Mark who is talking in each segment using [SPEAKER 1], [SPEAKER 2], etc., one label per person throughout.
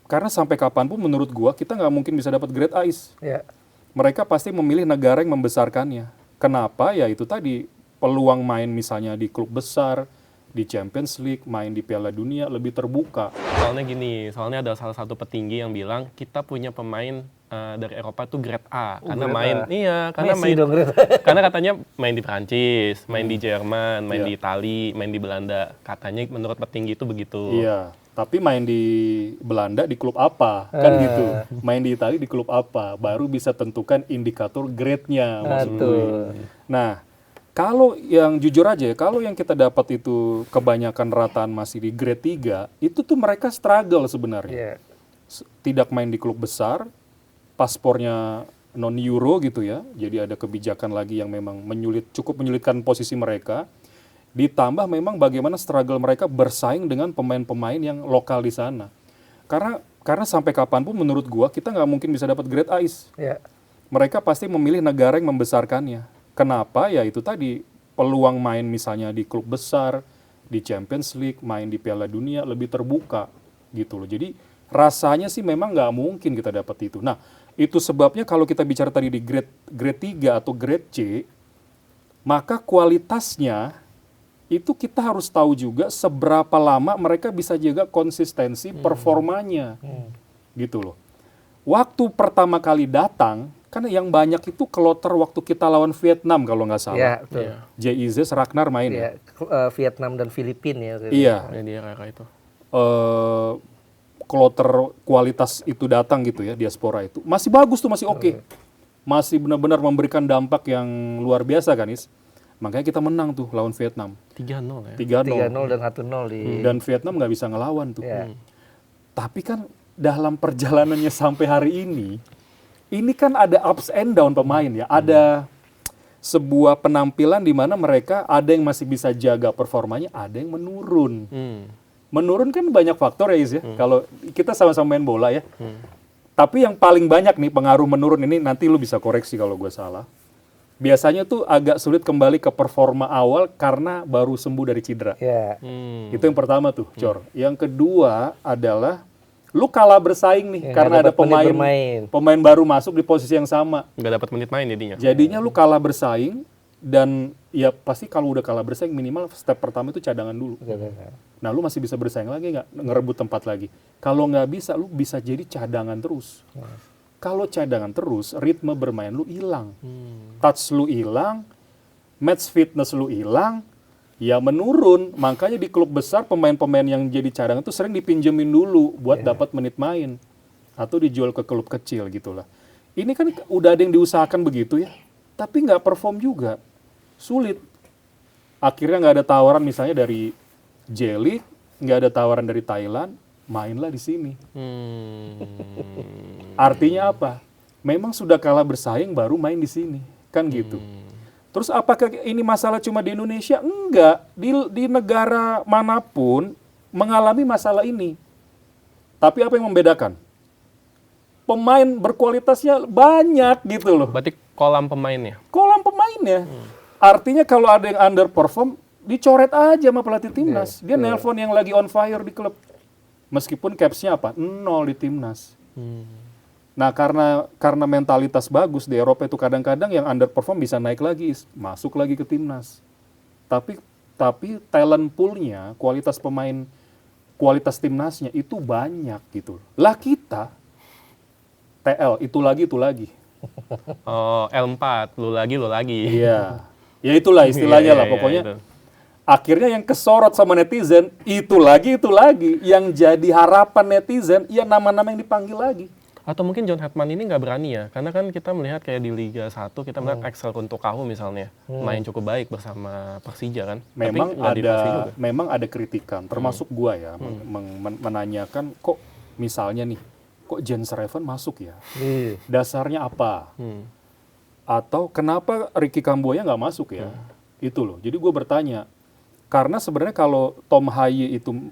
[SPEAKER 1] Karena sampai kapanpun menurut gua kita nggak mungkin bisa dapat grade A, Is.
[SPEAKER 2] Ya.
[SPEAKER 1] Mereka pasti memilih negara yang membesarkannya. Kenapa? Ya itu tadi, peluang main misalnya di klub besar, di Champions League, main di Piala Dunia lebih terbuka.
[SPEAKER 3] Soalnya gini, soalnya ada salah satu petinggi yang bilang kita punya pemain dari Eropa tuh grade A karena
[SPEAKER 2] grade
[SPEAKER 3] main,
[SPEAKER 2] A.
[SPEAKER 3] iya, karena
[SPEAKER 2] Messi
[SPEAKER 3] main,
[SPEAKER 2] dong, grade A.
[SPEAKER 3] karena katanya main di Prancis, main di Jerman, main
[SPEAKER 1] Iya.
[SPEAKER 3] di Itali, main di Belanda. Katanya menurut petinggi itu begitu.
[SPEAKER 1] Iya, tapi main di Belanda di klub apa? Kan gitu. Main di Italia di klub apa? Baru bisa tentukan indikator grade-nya maksud gue.
[SPEAKER 2] Betul.
[SPEAKER 1] Nah, kalau yang jujur aja ya, kalau yang kita dapat itu kebanyakan rataan masih di grade 3, itu tuh mereka struggle sebenarnya.
[SPEAKER 2] Ya.
[SPEAKER 1] Tidak main di klub besar, paspornya non-euro gitu ya. Jadi ada kebijakan lagi yang memang cukup menyulitkan posisi mereka. Ditambah memang bagaimana struggle mereka bersaing dengan pemain-pemain yang lokal di sana. Karena sampai kapanpun menurut gua kita nggak mungkin bisa dapat grade A, Is.
[SPEAKER 2] Ya.
[SPEAKER 1] Mereka pasti memilih negara yang membesarkannya. Kenapa? Ya itu tadi, peluang main misalnya di klub besar, di Champions League, main di Piala Dunia lebih terbuka gitu loh. Jadi rasanya sih memang nggak mungkin kita dapat itu. Nah, itu sebabnya kalau kita bicara tadi di grade 3 atau grade C, maka kualitasnya itu kita harus tahu juga seberapa lama mereka bisa jaga konsistensi performanya. Gitu loh. Waktu pertama kali datang, kan yang banyak itu kloter waktu kita lawan Vietnam kalau nggak salah.
[SPEAKER 2] Ya, betul.
[SPEAKER 3] Iya.
[SPEAKER 1] JIZ Ragnar main ya.
[SPEAKER 2] Ya, Vietnam dan Filipina ya. waktu itu.
[SPEAKER 1] Iya.
[SPEAKER 3] Yang di era itu.
[SPEAKER 1] Kloter kualitas itu datang gitu ya, diaspora itu. Masih bagus tuh, masih oke. Masih benar-benar memberikan dampak yang luar biasa kan, Is. Makanya kita menang tuh lawan Vietnam.
[SPEAKER 3] 3-0 ya.
[SPEAKER 1] 3-0.
[SPEAKER 2] 3-0 dan 1-0 di.
[SPEAKER 1] Dan Vietnam nggak bisa ngelawan tuh.
[SPEAKER 2] Ya.
[SPEAKER 1] Tapi kan dalam perjalanannya sampai hari ini kan ada ups and down pemain ya. Ada sebuah penampilan di mana mereka ada yang masih bisa jaga performanya, ada yang menurun. Menurun kan banyak faktor ya, Is ya. Kalau kita sama-sama main bola ya. Tapi yang paling banyak nih pengaruh menurun ini, nanti lu bisa koreksi kalau gue salah. Biasanya tuh agak sulit kembali ke performa awal karena baru sembuh dari cedera.
[SPEAKER 2] Ya.
[SPEAKER 1] Itu yang pertama tuh, Cor. Yang kedua adalah lu kalah bersaing nih
[SPEAKER 2] Ya,
[SPEAKER 1] karena
[SPEAKER 2] nggak
[SPEAKER 1] ada
[SPEAKER 2] dapat menit bermain.
[SPEAKER 1] pemain baru masuk di posisi yang sama.
[SPEAKER 3] Nggak dapat menit main jadinya.
[SPEAKER 1] Jadinya lu kalah bersaing dan ya pasti kalau udah kalah bersaing minimal step pertama itu cadangan dulu. Nah, lu masih bisa bersaing lagi nggak? Ngerebut tempat lagi. Kalau nggak bisa, lu bisa jadi cadangan terus. Kalau cadangan terus, ritme bermain lu hilang. Touch lu hilang, match fitness lu hilang, ya menurun. Makanya di klub besar pemain-pemain yang jadi cadangan itu sering dipinjemin dulu buat dapat menit main. Atau dijual ke klub kecil gitulah. Ini kan udah ada yang diusahakan begitu ya. Tapi nggak perform juga. Sulit. Akhirnya nggak ada tawaran misalnya dari J-League, nggak ada tawaran dari Thailand, mainlah di sini. Artinya apa? Memang sudah kalah bersaing baru main di sini, kan gitu. Terus apakah ini masalah cuma di Indonesia? Enggak, di negara manapun mengalami masalah ini. Tapi apa yang membedakan? Pemain berkualitasnya banyak gitu loh.
[SPEAKER 3] Berarti kolam pemainnya.
[SPEAKER 1] Kolam pemainnya. Artinya kalau ada yang underperform, dicoret aja sama pelatih timnas. Dia nelpon yang lagi on fire di klub. Meskipun capsnya apa? 0 di timnas. Nah, karena mentalitas bagus di Eropa itu kadang-kadang yang underperform bisa naik lagi, masuk lagi ke timnas. Tapi talent poolnya, kualitas pemain, kualitas timnasnya itu banyak gitu. Lah kita TL itu lagi.
[SPEAKER 3] Oh, L4, lu lagi.
[SPEAKER 1] Iya. Ya itulah istilahnya lah pokoknya.
[SPEAKER 3] Itu.
[SPEAKER 1] Akhirnya yang kesorot sama netizen itu lagi yang jadi harapan netizen, ya nama-nama yang dipanggil lagi.
[SPEAKER 3] Atau mungkin John Hetman ini nggak berani ya, karena kan kita melihat kayak di Liga 1 kita melihat Axel Runtukahu misalnya main cukup baik bersama Persija kan.
[SPEAKER 1] Memang
[SPEAKER 3] tapi nggak dikasih juga.
[SPEAKER 1] memang ada kritikan, termasuk gua ya menanyakan kok misalnya nih, kok Jens Reven masuk ya? Dasarnya apa? Atau kenapa Ricky Kambuaya nggak masuk ya? Itu loh. Jadi gue bertanya, karena sebenarnya kalau Tom Haye itu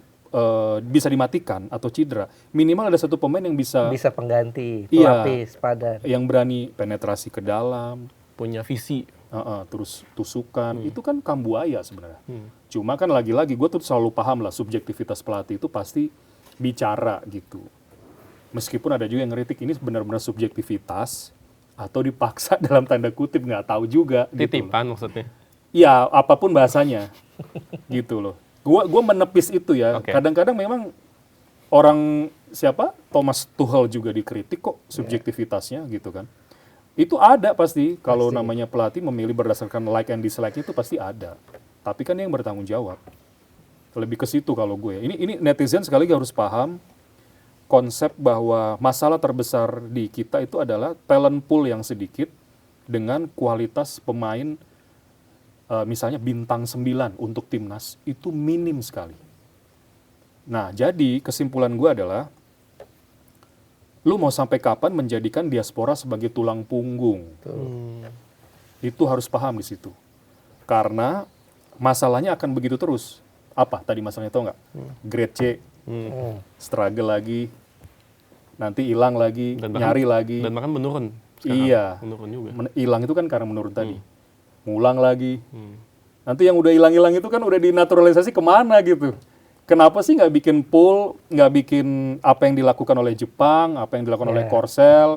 [SPEAKER 1] bisa dimatikan atau cedera, minimal ada satu pemain yang bisa
[SPEAKER 2] pengganti,
[SPEAKER 1] Iya.
[SPEAKER 2] pelapis, padan.
[SPEAKER 1] yang berani penetrasi ke dalam,
[SPEAKER 3] Punya visi.
[SPEAKER 1] terus tusukan, itu kan Kambuaya sebenarnya. Cuma kan lagi-lagi gue tuh selalu paham lah subjektivitas pelatih itu pasti bicara gitu. Meskipun ada juga yang ngeritik ini benar-benar subjektivitas atau dipaksa dalam tanda kutip, nggak tahu juga. Gitu loh.
[SPEAKER 3] Titipan maksudnya.
[SPEAKER 1] Ya, apapun bahasanya, gitu loh. Gua menepis itu ya.
[SPEAKER 3] Oke.
[SPEAKER 1] Kadang-kadang memang orang Thomas Tuchel juga dikritik kok subjektivitasnya gitu kan. Itu ada pasti kalau namanya pelatih memilih berdasarkan like and dislike itu pasti ada. Tapi kan yang bertanggung jawab. Lebih ke situ kalau gue. Ini netizen sekali lagi harus paham konsep bahwa masalah terbesar di kita itu adalah talent pool yang sedikit dengan kualitas pemain misalnya bintang 9 untuk timnas itu minim sekali. Nah, jadi kesimpulan gue adalah lu mau sampai kapan menjadikan diaspora sebagai tulang punggung? Itu harus paham di situ. Karena masalahnya akan begitu terus. Apa tadi masalahnya, tau nggak? Grade C, struggle lagi, nanti hilang lagi,
[SPEAKER 3] Dan bahkan-
[SPEAKER 1] nyari lagi.
[SPEAKER 3] Dan bahkan menurun. Sekarang.
[SPEAKER 1] Iya.
[SPEAKER 3] Menurun juga.
[SPEAKER 1] Hilang itu kan karena menurun tadi. Ngulang lagi. Nanti yang udah hilang-hilang itu kan udah dinaturalisasi kemana gitu. Kenapa sih nggak bikin pool, nggak bikin apa yang dilakukan oleh Jepang, apa yang dilakukan oleh Korsel,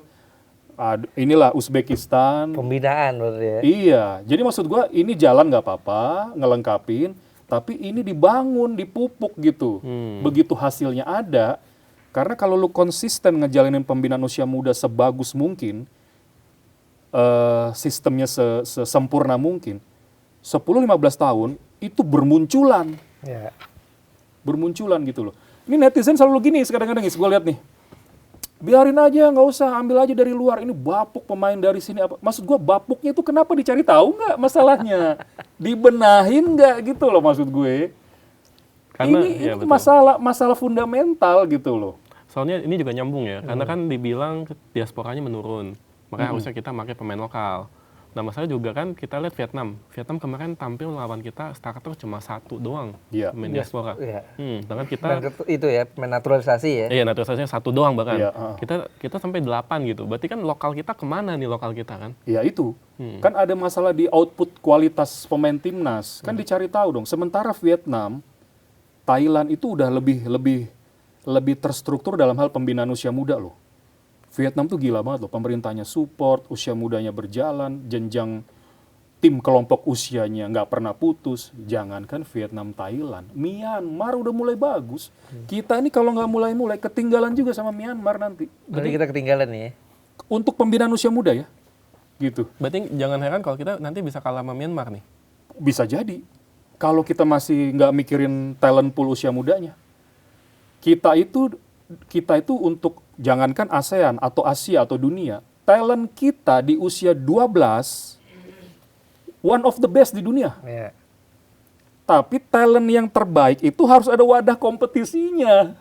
[SPEAKER 1] inilah Uzbekistan.
[SPEAKER 2] Pembinaan berarti ya.
[SPEAKER 1] Iya, jadi maksud gua ini jalan nggak apa-apa, ngelengkapin, tapi ini dibangun, dipupuk gitu. Begitu hasilnya ada, karena kalau lu konsisten ngejalanin pembinaan usia muda sebagus mungkin, sistemnya sesempurna mungkin, 10-15 tahun itu bermunculan.
[SPEAKER 2] Ya.
[SPEAKER 1] Bermunculan gitu loh. Ini netizen selalu gini kadang-kadang gue lihat nih. Biarin aja, nggak usah, ambil aja dari luar. Ini bapuk pemain dari sini apa? Maksud gue bapuknya itu kenapa dicari tahu nggak masalahnya? Dibenahin nggak gitu loh maksud gue.
[SPEAKER 3] Karena,
[SPEAKER 1] ini
[SPEAKER 3] ya, betul.
[SPEAKER 1] masalah fundamental gitu loh.
[SPEAKER 3] Soalnya ini juga nyambung ya, karena kan dibilang diasporanya menurun. Makanya harusnya kita pakai pemain lokal. Nah, masalah juga kan kita lihat Vietnam. Vietnam kemarin tampil lawan kita starter cuma 1 doang
[SPEAKER 1] Iya.
[SPEAKER 3] pemain diaspora.
[SPEAKER 2] Iya.
[SPEAKER 3] Dengan kita
[SPEAKER 2] Itu ya, naturalisasi ya.
[SPEAKER 3] iya naturalisasinya 1 doang bahkan.
[SPEAKER 1] Iya,
[SPEAKER 3] Kita sampai 8 gitu. Berarti kan lokal kita kemana nih lokal kita kan?
[SPEAKER 1] Ya itu. Kan ada masalah di output kualitas pemain timnas. Kan dicari tahu dong. Sementara Vietnam, Thailand itu udah lebih terstruktur dalam hal pembinaan usia muda loh. Vietnam tuh gila banget loh, pemerintahnya support, usia mudanya berjalan, jenjang tim kelompok usianya nggak pernah putus. Jangankan Vietnam, Thailand, Myanmar udah mulai bagus. Kita ini kalau nggak mulai-mulai ketinggalan juga sama Myanmar nanti.
[SPEAKER 2] Berarti kita ketinggalan nih ya.
[SPEAKER 1] Untuk pembinaan usia muda ya, gitu.
[SPEAKER 3] Berarti jangan heran kalau kita nanti bisa kalah sama Myanmar nih.
[SPEAKER 1] Bisa jadi. Kalau kita masih nggak mikirin talent pool usia mudanya. Kita itu untuk jangankan ASEAN atau Asia atau dunia, talent kita di usia 12 one of the best di dunia.
[SPEAKER 2] Iya.
[SPEAKER 1] Tapi talent yang terbaik itu harus ada wadah kompetisinya.